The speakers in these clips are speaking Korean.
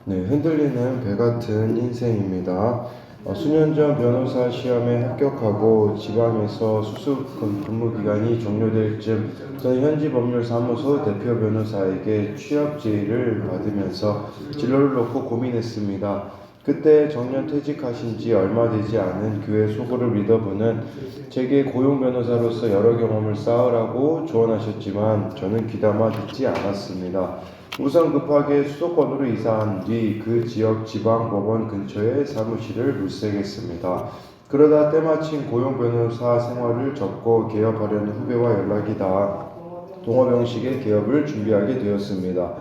네, 흔들리는 배 같은 인생입니다. 수년 전 변호사 시험에 합격하고 지방에서 수습 근무 기간이 종료될 즈음 저는 현지 법률사무소 대표 변호사에게 취업 제의를 받으면서 진로를 놓고 고민했습니다. 그때 정년 퇴직하신 지 얼마 되지 않은 교회 소그룹 리더분은 제게 고용 변호사로서 여러 경험을 쌓으라고 조언하셨지만 저는 귀담아 듣지 않았습니다. 우선 급하게 수도권으로 이사한 뒤 그 지역 지방법원 근처에 사무실을 물색했습니다. 그러다 때마침 고용 변호사 생활을 접고 개업하려는 후배와 연락이 닿아 동업 형식의 개업을 준비하게 되었습니다.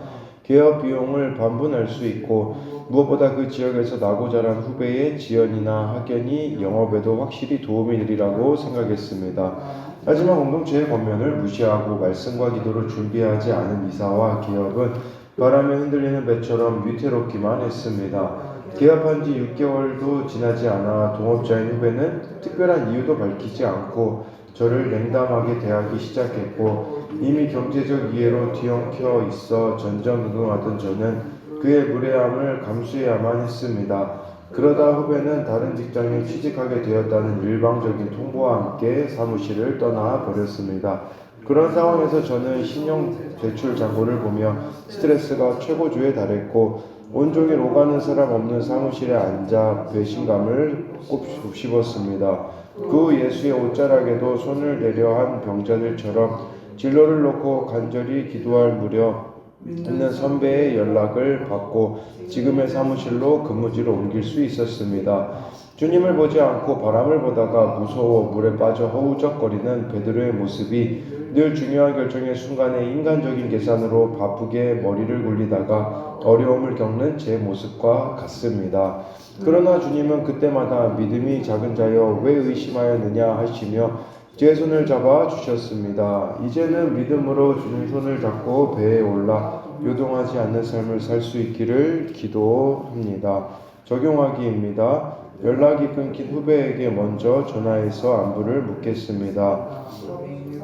개업 비용을 반분할 수 있고 무엇보다 그 지역에서 나고 자란 후배의 지연이나 학연이 영업에도 확실히 도움이 되리라고 생각했습니다. 하지만 공동체의 권면을 무시하고 말씀과 기도를 준비하지 않은 이사와 개업은 바람에 흔들리는 배처럼 위태롭기만 했습니다. 개업한 지 6개월도 지나지 않아 동업자인 후배는 특별한 이유도 밝히지 않고 저를 냉담하게 대하기 시작했고 이미 경제적 이해로 뒤엉켜 있어 전전긍긍하던 저는 그의 무례함을 감수해야만 했습니다. 그러다 후배는 다른 직장에 취직하게 되었다는 일방적인 통보와 함께 사무실을 떠나 버렸습니다. 그런 상황에서 저는 신용 대출 잔고를 보며 스트레스가 최고조에 달했고 온종일 오가는 사람 없는 사무실에 앉아 배신감을 곱씹었습니다. 그 예수의 옷자락에도 손을 내려 한 병자들처럼 진로를 놓고 간절히 기도할 무렵 있는 선배의 연락을 받고 지금의 사무실로 근무지로 옮길 수 있었습니다. 주님을 보지 않고 바람을 보다가 무서워 물에 빠져 허우적거리는 베드로의 모습이 늘 중요한 결정의 순간에 인간적인 계산으로 바쁘게 머리를 굴리다가 어려움을 겪는 제 모습과 같습니다. 그러나 주님은 그때마다 믿음이 작은 자여 왜 의심하였느냐 하시며 제 손을 잡아 주셨습니다. 이제는 믿음으로 주님 손을 잡고 배에 올라 요동하지 않는 삶을 살 수 있기를 기도합니다. 적용하기입니다. 연락이 끊긴 후배에게 먼저 전화해서 안부를 묻겠습니다.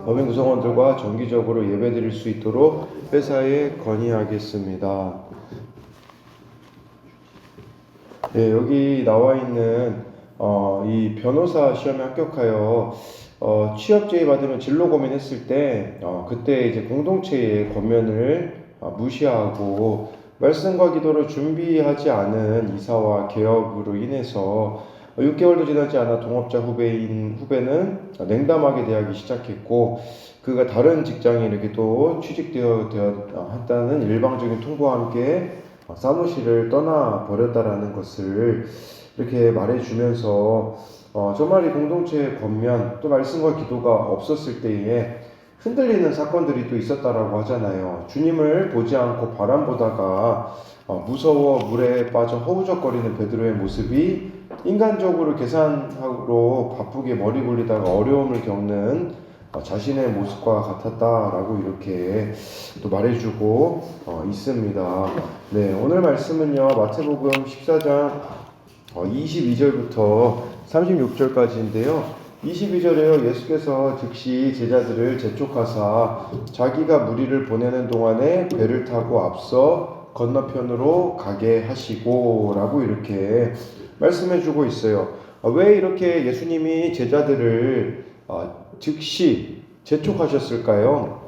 법인 구성원들과 정기적으로 예배드릴 수 있도록 회사에 건의하겠습니다. 네, 여기 나와 있는 이 변호사 시험에 합격하여 취업 제의 받으면 진로 고민했을 때 그때 이제 공동체의 권면을 무시하고 말씀과 기도로 준비하지 않은 이사와 개업으로 인해서 6개월도 지나지 않아 동업자 후배는 냉담하게 대하기 시작했고 그가 다른 직장에 이렇게 또 취직되어 했다는 일방적인 통보와 함께 사무실을 떠나 버렸다라는 것을 이렇게 말해주면서 정말 이 공동체의 권면 또 말씀과 기도가 없었을 때에 흔들리는 사건들이 또 있었다라고 하잖아요. 주님을 보지 않고 바람 보다가 무서워 물에 빠져 허우적거리는 베드로의 모습이 인간적으로 계산하러 바쁘게 머리 굴리다가 어려움을 겪는 자신의 모습과 같았다라고 이렇게 또 말해주고 있습니다. 네, 오늘 말씀은요 마태복음 14장 22절부터 36절까지인데요. 22절에요. 예수께서 즉시 제자들을 재촉하사 자기가 무리를 보내는 동안에 배를 타고 앞서 건너편으로 가게 하시고 라고 이렇게 말씀해 주고 있어요. 왜 이렇게 예수님이 제자들을 즉시 재촉하셨을까요?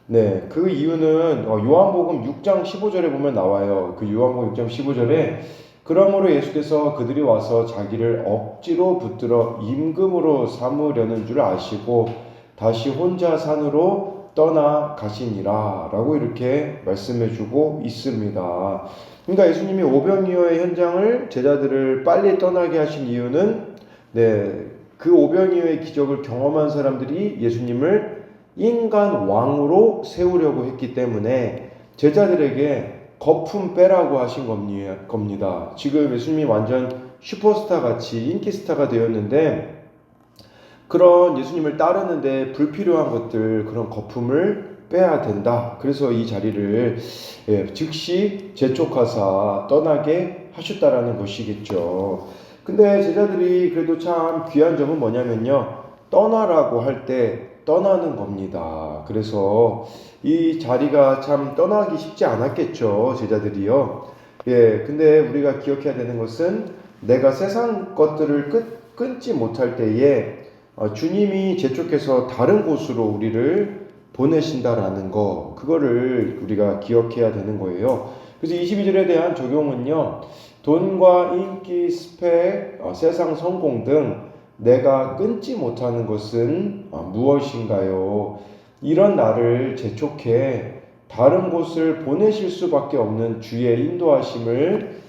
네, 그 이유는 요한복음 6장 15절에 보면 나와요. 그 요한복음 6장 15절에 그러므로 예수께서 그들이 와서 자기를 억지로 붙들어 임금으로 삼으려는 줄 아시고 다시 혼자 산으로 떠나 가시니라 라고 이렇게 말씀해 주고 있습니다. 그러니까 예수님이 오병이어의 현장을 제자들을 빨리 떠나게 하신 이유는 그 오병이어의 기적을 경험한 사람들이 예수님을 인간 왕으로 세우려고 했기 때문에 제자들에게 거품 빼라고 하신 겁니다. 지금 예수님이 완전 슈퍼스타 같이 인기스타가 되었는데 그런 예수님을 따르는데 불필요한 것들 그런 거품을 빼야 된다. 그래서 이 자리를 즉시 재촉하사 떠나게 하셨다라는 것이겠죠. 근데 제자들이 그래도 참 귀한 점은 뭐냐면요. 떠나라고 할 때 떠나는 겁니다. 그래서 이 자리가 참 떠나기 쉽지 않았겠죠. 제자들이요. 예, 근데 우리가 기억해야 되는 것은 내가 세상 것들을 끊지 못할 때에 주님이 제 쪽에서 다른 곳으로 우리를 보내신다라는 거, 그거를 우리가 기억해야 되는 거예요. 그래서 22절에 대한 적용은요, 돈과 인기, 스펙, 세상 성공 등 내가 끊지 못하는 것은 무엇인가요? 이런 나를 재촉해 다른 곳을 보내실 수밖에 없는 주의 인도하심을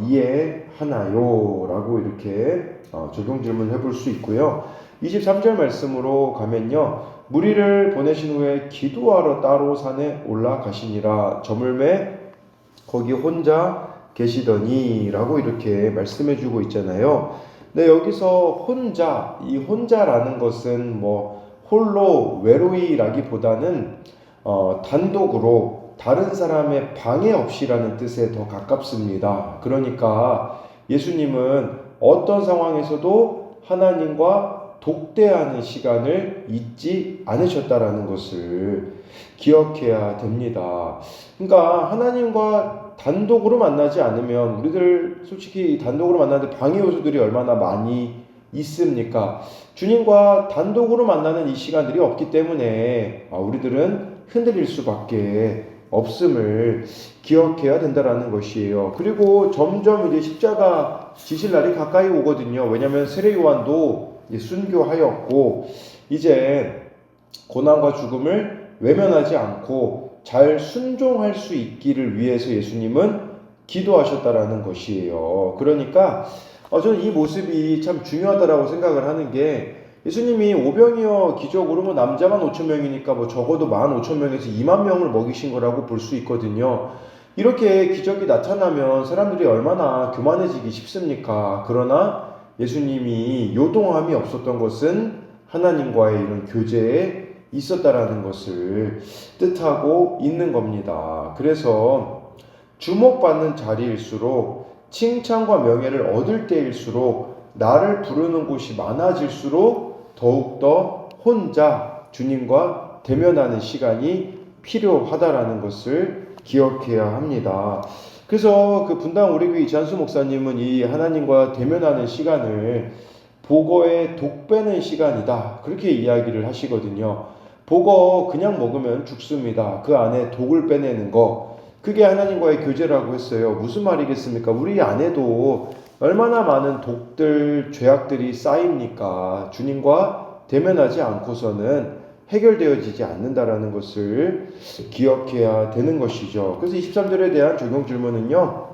이해하나요? 라고 이렇게 적용 질문을 해볼 수 있고요. 23절 말씀으로 가면요. 무리를 보내신 후에 기도하러 따로 산에 올라가시니라. 저물매 거기 혼자 계시더니 라고 이렇게 말씀해 주고 있잖아요. 근데 여기서 혼자, 이 혼자라는 것은 홀로 외로이라기보다는 단독으로 다른 사람의 방해 없이라는 뜻에 더 가깝습니다. 그러니까 예수님은 어떤 상황에서도 하나님과 독대하는 시간을 잊지 않으셨다라는 것을 기억해야 됩니다. 그러니까 하나님과 단독으로 만나지 않으면 우리들 솔직히 단독으로 만나는데 방해 요소들이 얼마나 많이 있습니까? 주님과 단독으로 만나는 이 시간들이 없기 때문에 우리들은 흔들릴 수밖에 없음을 기억해야 된다라는 것이에요. 그리고 점점 이제 십자가 지실 날이 가까이 오거든요. 왜냐하면 세례 요한도 순교하였고 이제 고난과 죽음을 외면하지 않고 잘 순종할 수 있기를 위해서 예수님은 기도하셨다라는 것이에요. 그러니까 저는 이 모습이 참 중요하다라고 생각을 하는 게 예수님이 오병이어 기적으로 남자만 5천 명이니까 적어도 15,000명에서 2만 명을 먹이신 거라고 볼 수 있거든요. 이렇게 기적이 나타나면 사람들이 얼마나 교만해지기 쉽습니까? 그러나 예수님이 요동함이 없었던 것은 하나님과의 이런 교제에 있었다라는 것을 뜻하고 있는 겁니다. 그래서 주목받는 자리일수록 칭찬과 명예를 얻을 때일수록 나를 부르는 곳이 많아질수록 더욱더 혼자 주님과 대면하는 시간이 필요하다라는 것을 기억해야 합니다. 그래서 그 분당 우리교회 이찬수 목사님은 이 하나님과 대면하는 시간을 복어의 독 빼는 시간이다. 그렇게 이야기를 하시거든요. 복어 그냥 먹으면 죽습니다. 그 안에 독을 빼내는 거. 그게 하나님과의 교제라고 했어요. 무슨 말이겠습니까? 우리 안에도 얼마나 많은 독들, 죄악들이 쌓입니까? 주님과 대면하지 않고서는 해결되어지지 않는다라는 것을 기억해야 되는 것이죠. 그래서 23절에 대한 적용 질문은요.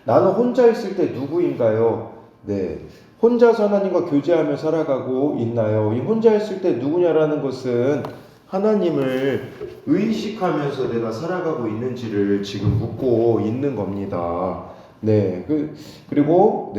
나는 혼자 있을 때 누구인가요? 네. 혼자서 하나님과 교제하며 살아가고 있나요? 이 혼자 있을 때 누구냐라는 것은 하나님을 의식하면서 내가 살아가고 있는지를 지금 묻고 있는 겁니다. 네. 그리고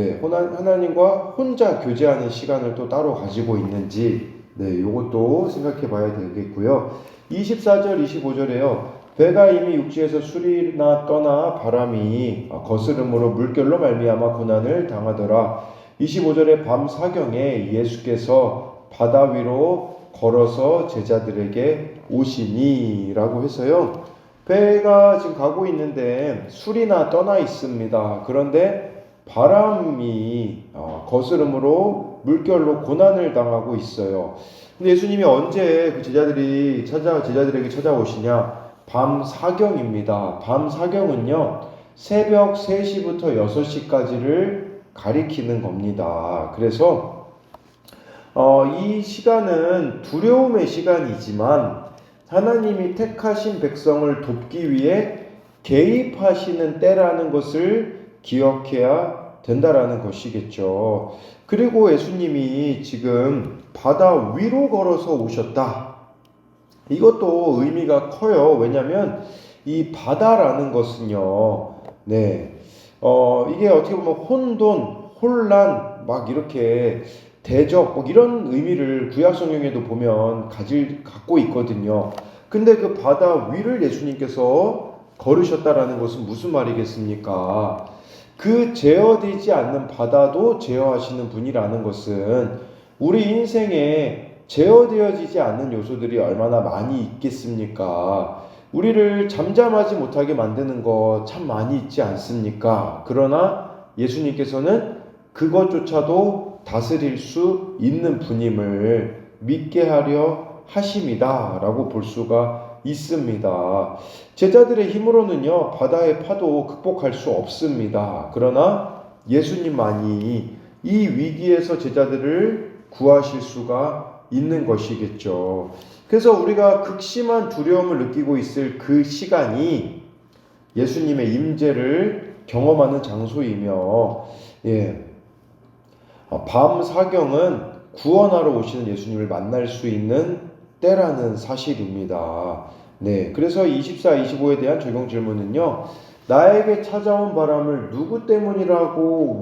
하나님과 혼자 교제하는 시간을 또 따로 가지고 있는지 요것도 생각해 봐야 되겠고요. 24절, 25절에요. 배가 이미 육지에서 술이나 떠나 바람이 거스름으로 물결로 말미암아 고난을 당하더라. 25절에 밤 사경에 예수께서 바다 위로 걸어서 제자들에게 오시니 라고 해서요. 배가 지금 가고 있는데 술이나 떠나 있습니다. 그런데 바람이 거스름으로 물결로 고난을 당하고 있어요. 근데 예수님이 언제 그 제자들에게 찾아오시냐? 밤 사경입니다. 밤 사경은요, 새벽 3시부터 6시까지를 가리키는 겁니다. 그래서 이 시간은 두려움의 시간이지만 하나님이 택하신 백성을 돕기 위해 개입하시는 때라는 것을 기억해야 된다라는 것이겠죠. 그리고 예수님이 지금 바다 위로 걸어서 오셨다. 이것도 의미가 커요. 왜냐하면 이 바다라는 것은요, 이게 어떻게 보면 혼돈, 혼란, 막 이렇게 대적, 이런 의미를 구약 성경에도 보면 갖고 있거든요. 근데 그 바다 위를 예수님께서 걸으셨다라는 것은 무슨 말이겠습니까? 그 제어되지 않는 바다도 제어하시는 분이라는 것은 우리 인생에 제어되어지지 않는 요소들이 얼마나 많이 있겠습니까? 우리를 잠잠하지 못하게 만드는 거 참 많이 있지 않습니까? 그러나 예수님께서는 그것조차도 다스릴 수 있는 분임을 믿게 하려 하심이다 라고 볼 수가 있습니다. 제자들의 힘으로는요, 바다의 파도 극복할 수 없습니다. 그러나 예수님만이 이 위기에서 제자들을 구하실 수가 있는 것이겠죠. 그래서 우리가 극심한 두려움을 느끼고 있을 그 시간이 예수님의 임재를 경험하는 장소이며, 밤 사경은 구원하러 오시는 예수님을 만날 수 있는 때라는 사실입니다. 네, 그래서 24, 25에 대한 적용 질문은요, 나에게 찾아온 바람을 누구 때문이라고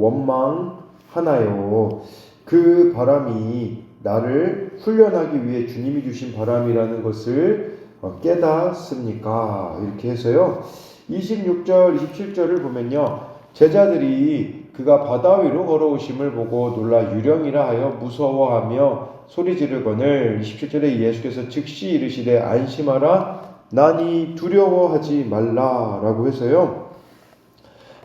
원망하나요? 그 바람이 나를 훈련하기 위해 주님이 주신 바람이라는 것을 깨닫습니까? 이렇게 해서요, 26절, 27절을 보면요, 제자들이 그가 바다 위로 걸어오심을 보고 놀라 유령이라 하여 무서워하며 소리 지르거늘 27절에 예수께서 즉시 이르시되 안심하라 나니 두려워하지 말라라고 해서요,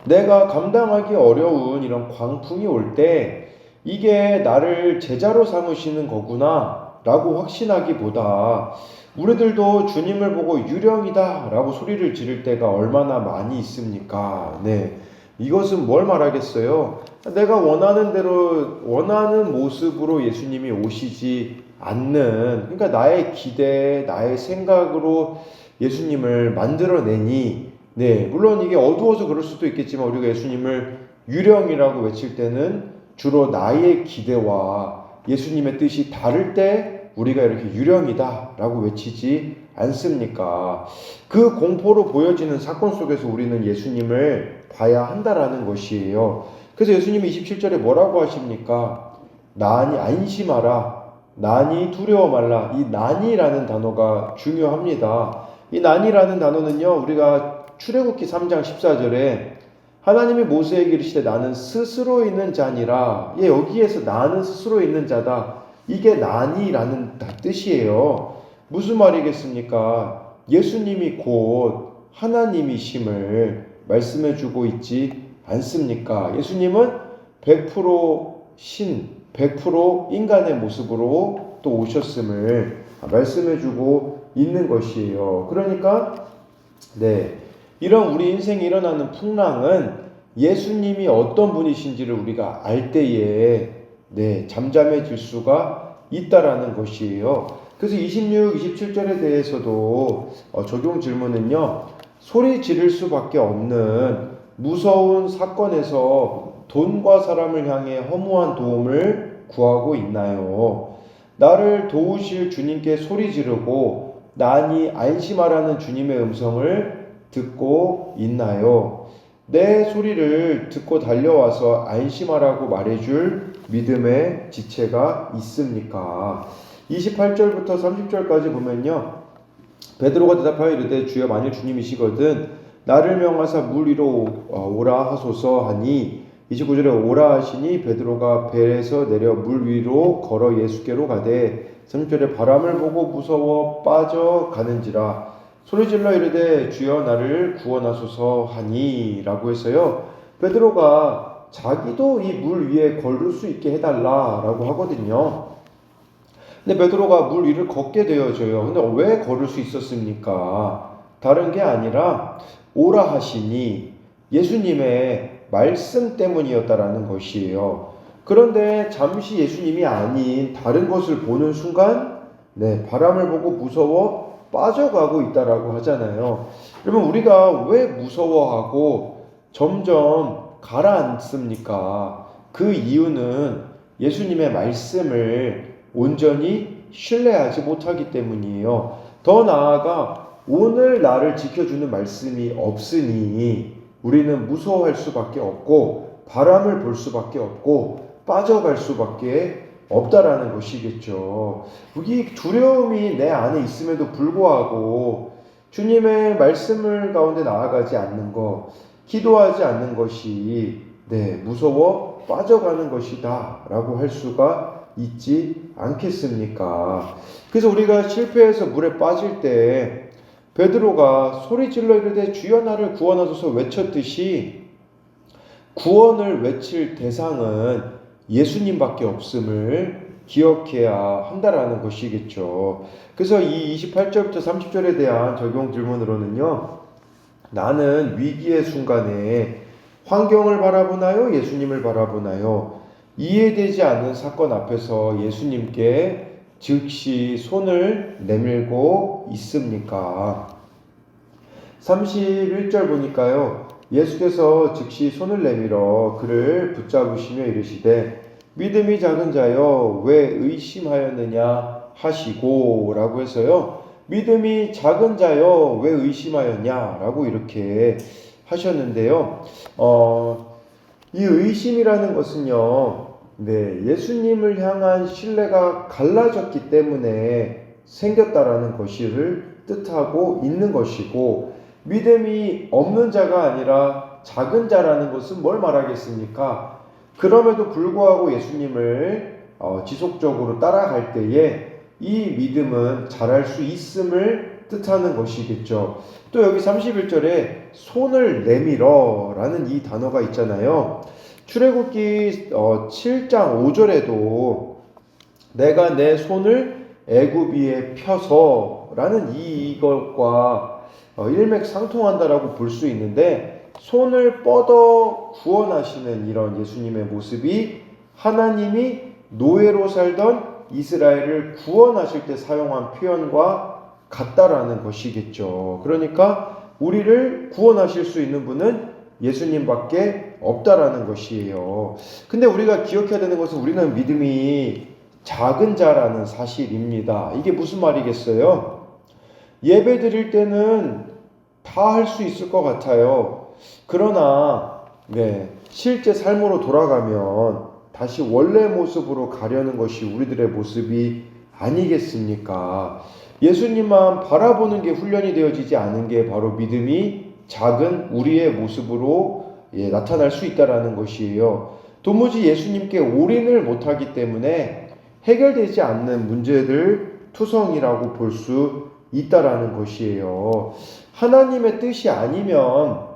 내가 감당하기 어려운 이런 광풍이 올 때 이게 나를 제자로 삼으시는 거구나 라고 확신하기보다 우리들도 주님을 보고 유령이다 라고 소리를 지를 때가 얼마나 많이 있습니까? 네, 이것은 뭘 말하겠어요? 내가 원하는 대로 원하는 모습으로 예수님이 오시지 않는, 그러니까 나의 기대, 나의 생각으로 예수님을 만들어내니, 네, 물론 이게 어두워서 그럴 수도 있겠지만 우리가 예수님을 유령이라고 외칠 때는 주로 나의 기대와 예수님의 뜻이 다를 때 우리가 이렇게 유령이다 라고 외치지 않습니까? 그 공포로 보여지는 사건 속에서 우리는 예수님을 봐야 한다라는 것이에요. 그래서 예수님이 27절에 뭐라고 하십니까? 나니 안심하라, 나니 두려워 말라. 이 나니라는 단어가 중요합니다. 이 나니라는 단어는요, 우리가 출애굽기 3장 14절에 하나님이 모세에게 이르시되 나는 스스로 있는 자니라. 여기에서 나는 스스로 있는 자다. 이게 나니라는 뜻이에요. 무슨 말이겠습니까? 예수님이 곧 하나님이심을 말씀해주고 있지 않습니까? 예수님은 100% 신, 100% 인간의 모습으로 또 오셨음을 말씀해주고 있는 것이에요. 그러니까 네, 이런 우리 인생에 일어나는 풍랑은 예수님이 어떤 분이신지를 우리가 알 때에 잠잠해질 수가 있다라는 것이에요. 그래서 26, 27절에 대해서도 적용 질문은요, 소리 지를 수밖에 없는 무서운 사건에서 돈과 사람을 향해 허무한 도움을 구하고 있나요? 나를 도우실 주님께 소리 지르고 나니 안심하라는 주님의 음성을 듣고 있나요? 내 소리를 듣고 달려와서 안심하라고 말해줄 믿음의 지체가 있습니까? 28절부터 30절까지 보면요, 베드로가 대답하여 이르되 주여 만일 주님이시거든 나를 명하사 물 위로 오라 하소서 하니 29절에 오라 하시니 베드로가 배에서 내려 물 위로 걸어 예수께로 가되 30절에 바람을 보고 무서워 빠져가는지라 소리질러 이르되 주여 나를 구원하소서 하니 라고 해서요, 베드로가 자기도 이 물 위에 걸을 수 있게 해달라 라고 하거든요. 근데 베드로가 물 위를 걷게 되어져요. 근데 왜 걸을 수 있었습니까? 다른 게 아니라 오라 하시니 예수님의 말씀 때문이었다라는 것이에요. 그런데 잠시 예수님이 아닌 다른 것을 보는 순간 바람을 보고 무서워 빠져가고 있다라고 하잖아요. 그러면 우리가 왜 무서워하고 점점 가라앉습니까? 그 이유는 예수님의 말씀을 온전히 신뢰하지 못하기 때문이에요. 더 나아가 오늘 나를 지켜주는 말씀이 없으니 우리는 무서워할 수밖에 없고 바람을 볼 수밖에 없고 빠져갈 수밖에 없다라는 것이겠죠. 이 두려움이 내 안에 있음에도 불구하고 주님의 말씀을 가운데 나아가지 않는 것, 기도하지 않는 것이 무서워 빠져가는 것이다 라고 할 수가 있지 않겠습니까? 그래서 우리가 실패해서 물에 빠질 때 베드로가 소리 질러 이르되 주여 나를 구원하소서 외쳤듯이 구원을 외칠 대상은 예수님밖에 없음을 기억해야 한다라는 것이겠죠. 그래서 이 28절부터 30절에 대한 적용 질문으로는요, 나는 위기의 순간에 환경을 바라보나요? 예수님을 바라보나요? 이해되지 않는 사건 앞에서 예수님께 즉시 손을 내밀고 있습니까? 31절 보니까요, 예수께서 즉시 손을 내밀어 그를 붙잡으시며 이르시되 믿음이 작은 자여 왜 의심하였느냐 하시고 라고 해서요, 믿음이 작은 자여 왜 의심하였냐 라고 이렇게 하셨는데요. 이 의심이라는 것은요, 예수님을 향한 신뢰가 갈라졌기 때문에 생겼다라는 것을 뜻하고 있는 것이고, 믿음이 없는 자가 아니라 작은 자라는 것은 뭘 말하겠습니까? 그럼에도 불구하고 예수님을 지속적으로 따라갈 때에 이 믿음은 자랄 수 있음을 뜻하는 것이겠죠. 또 여기 31절에 손을 내밀어 라는 이 단어가 있잖아요. 출애굽기 7장 5절에도 내가 내 손을 애굽위에 펴서 라는 이것과 일맥상통한다라고 볼 수 있는데, 손을 뻗어 구원하시는 이런 예수님의 모습이 하나님이 노예로 살던 이스라엘을 구원하실 때 사용한 표현과 같다라는 것이겠죠. 그러니까 우리를 구원하실 수 있는 분은 예수님밖에 없다라는 것이에요. 근데 우리가 기억해야 되는 것은 우리는 믿음이 작은 자라는 사실입니다. 이게 무슨 말이겠어요? 예배 드릴 때는 다 할 수 있을 것 같아요. 그러나 실제 삶으로 돌아가면 다시 원래 모습으로 가려는 것이 우리들의 모습이 아니겠습니까? 예수님만 바라보는 게 훈련이 되어지지 않은 게 바로 믿음이 작은 우리의 모습으로 나타날 수 있다는 것이에요. 도무지 예수님께 올인을 못하기 때문에 해결되지 않는 문제들 투성이라고 볼 수 있다라는 것이에요. 하나님의 뜻이 아니면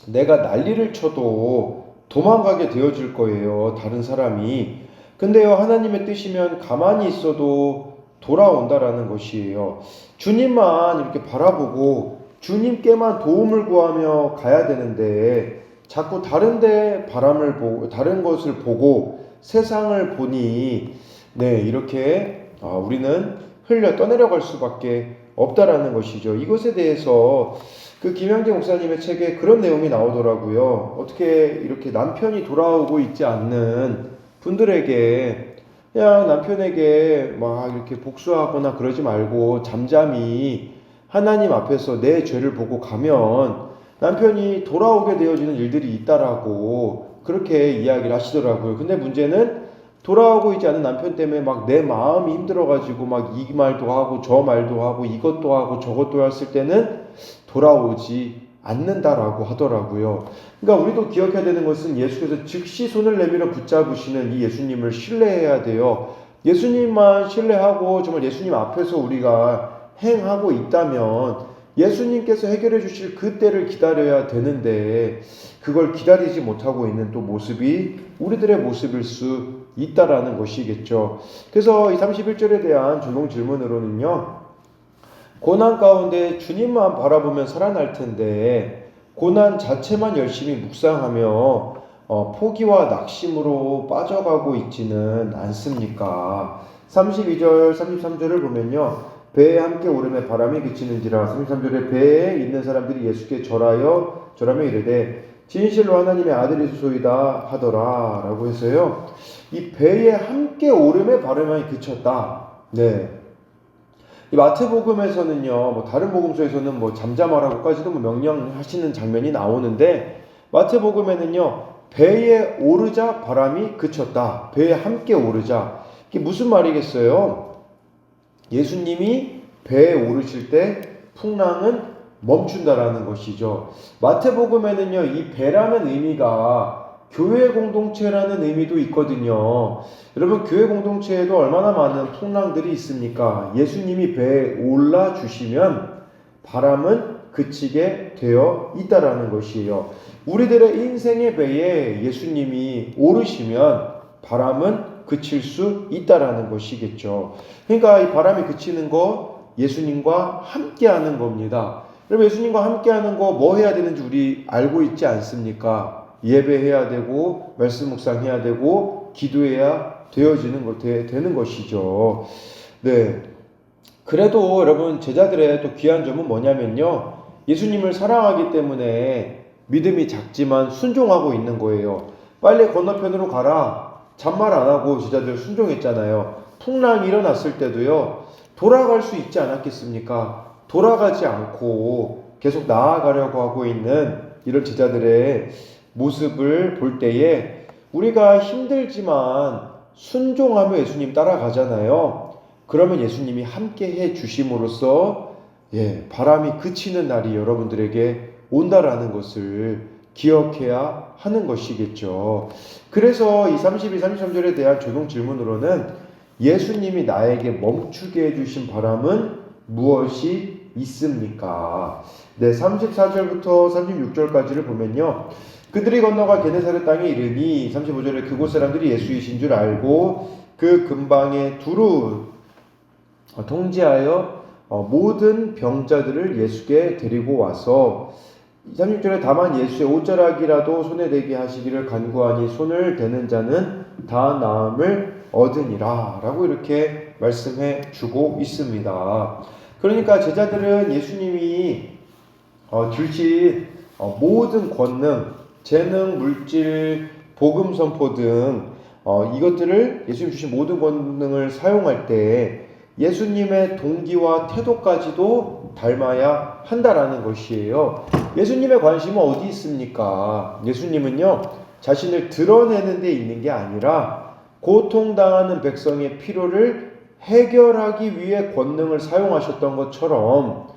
내가 난리를 쳐도 도망가게 되어질 거예요, 다른 사람이. 근데요, 하나님의 뜻이면 가만히 있어도 돌아온다라는 것이에요. 주님만 이렇게 바라보고 주님께만 도움을 구하며 가야 되는데 자꾸 다른데 바람을 보고 다른 것을 보고 세상을 보니 이렇게 우리는 흘려 떠내려갈 수밖에 없다라는 것이죠. 이것에 대해서 그 김영재 목사님의 책에 그런 내용이 나오더라고요. 어떻게 이렇게 남편이 돌아오고 있지 않는 분들에게 그냥 남편에게 막 이렇게 복수하거나 그러지 말고 잠잠히 하나님 앞에서 내 죄를 보고 가면 남편이 돌아오게 되어지는 일들이 있다라고 그렇게 이야기를 하시더라고요. 근데 문제는 돌아오고 있지 않은 남편 때문에 막 내 마음이 힘들어가지고 막 이 말도 하고 저 말도 하고 이것도 하고 저것도 했을 때는 돌아오지 않는다라고 하더라고요. 그러니까 우리도 기억해야 되는 것은 예수께서 즉시 손을 내밀어 붙잡으시는 이 예수님을 신뢰해야 돼요. 예수님만 신뢰하고 정말 예수님 앞에서 우리가 행하고 있다면 예수님께서 해결해 주실 그 때를 기다려야 되는데 그걸 기다리지 못하고 있는 또 모습이 우리들의 모습일 수 있다라는 것이겠죠. 그래서 이 31절에 대한 적용 질문으로는요, 고난 가운데 주님만 바라보면 살아날 텐데 고난 자체만 열심히 묵상하며 포기와 낙심으로 빠져가고 있지는 않습니까? 32절, 33절을 보면요, 배에 함께 오름에 바람이 그치는지라. 33절에 배에 있는 사람들이 예수께 절하며 이르되 진실로 하나님의 아들이소이다 하더라 라고 해서요, 이 배에 함께 오름에 바람이 그쳤다. 이 마태복음에서는요, 다른 복음서에서는 잠잠하라고까지도 명령하시는 장면이 나오는데, 마태복음에는요, 배에 오르자 바람이 그쳤다. 배에 함께 오르자. 이게 무슨 말이겠어요? 예수님이 배에 오르실 때 풍랑은 멈춘다라는 것이죠. 마태복음에는요, 이 배라는 의미가 교회 공동체라는 의미도 있거든요. 여러분, 교회 공동체에도 얼마나 많은 풍랑들이 있습니까? 예수님이 배에 올라주시면 바람은 그치게 되어 있다라는 것이에요. 우리들의 인생의 배에 예수님이 오르시면 바람은 그칠 수 있다라는 것이겠죠. 그러니까 이 바람이 그치는 거 예수님과 함께하는 겁니다. 그럼 예수님과 함께하는 거 뭐 해야 되는지 우리 알고 있지 않습니까? 예배해야 되고 말씀 묵상해야 되고 기도해야 되는 것이죠. 네. 그래도 여러분 제자들의 또 귀한 점은 뭐냐면요. 예수님을 사랑하기 때문에 믿음이 작지만 순종하고 있는 거예요. 빨리 건너편으로 가라. 잔말 안 하고 제자들 순종했잖아요. 풍랑이 일어났을 때도요. 돌아갈 수 있지 않았겠습니까? 돌아가지 않고 계속 나아가려고 하고 있는 이런 제자들의 모습을 볼 때에 우리가 힘들지만 순종하며 예수님 따라가잖아요. 그러면 예수님이 함께 해 주심으로써 바람이 그치는 날이 여러분들에게 온다라는 것을 기억해야 하는 것이겠죠. 그래서 이 32, 33절에 대한 적용 질문으로는 예수님이 나에게 멈추게 해주신 바람은 무엇이 있습니까? 네, 34절부터 36절까지를 보면요. 그들이 건너가 게네사렛 땅에 이르니 35절에 그곳 사람들이 예수이신 줄 알고 그 근방에 두루 통제하여 모든 병자들을 예수께 데리고 와서 36절에 다만 예수의 옷자락이라도 손에 대게 하시기를 간구하니 손을 대는 자는 다 나음을 얻으니라 라고 이렇게 말씀해 주고 있습니다. 그러니까 제자들은 예수님이 주신 모든 권능, 재능, 물질, 복음 선포 등 이것들을 예수님 주신 모든 권능을 사용할 때 예수님의 동기와 태도까지도 닮아야 한다라는 것이에요. 예수님의 관심은 어디 있습니까? 예수님은요, 자신을 드러내는 데 있는 게 아니라 고통당하는 백성의 필요를 해결하기 위해 권능을 사용하셨던 것처럼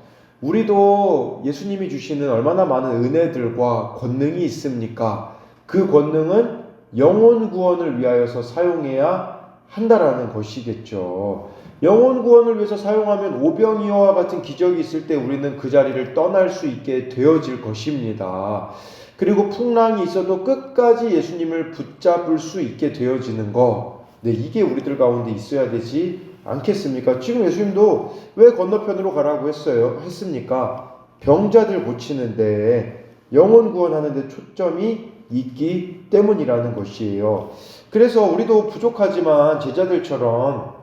우리도 예수님이 주시는 얼마나 많은 은혜들과 권능이 있습니까? 그 권능은 영혼 구원을 위하여서 사용해야 한다라는 것이겠죠. 영혼 구원을 위해서 사용하면 오병이어와 같은 기적이 있을 때 우리는 그 자리를 떠날 수 있게 되어질 것입니다. 그리고 풍랑이 있어도 끝까지 예수님을 붙잡을 수 있게 되어지는 것. 네, 이게 우리들 가운데 있어야 되지 않겠습니까? 지금 예수님도 왜 건너편으로 가라고 했습니까? 병자들 고치는데 영혼 구원하는데 초점이 있기 때문이라는 것이에요. 그래서 우리도 부족하지만 제자들처럼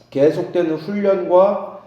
계속되는 훈련과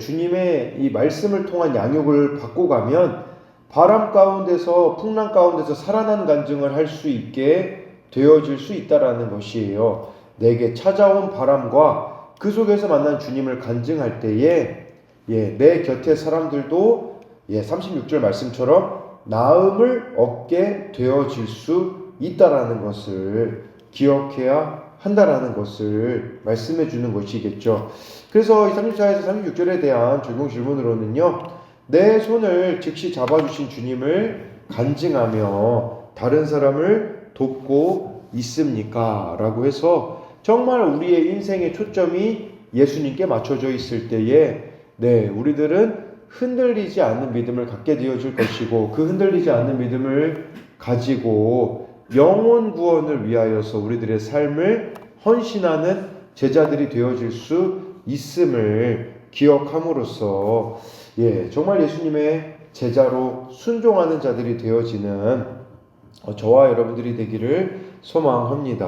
주님의 이 말씀을 통한 양육을 받고 가면 바람 가운데서 풍랑 가운데서 살아난 간증을 할 수 있게 되어질 수 있다라는 것이에요. 내게 찾아온 바람과 그 속에서 만난 주님을 간증할 때에 내 곁에 사람들도 36절 말씀처럼 나음을 얻게 되어질 수 있다라는 것을 기억해야 한다라는 것을 말씀해 주는 것이겠죠. 그래서 이 34에서 36절에 대한 적용 질문으로는요. 내 손을 즉시 잡아주신 주님을 간증하며 다른 사람을 돕고 있습니까? 라고 해서 정말 우리의 인생의 초점이 예수님께 맞춰져 있을 때에 우리들은 흔들리지 않는 믿음을 갖게 되어질 것이고 그 흔들리지 않는 믿음을 가지고 영혼 구원을 위하여서 우리들의 삶을 헌신하는 제자들이 되어질 수 있음을 기억함으로써 정말 예수님의 제자로 순종하는 자들이 되어지는 저와 여러분들이 되기를 소망합니다.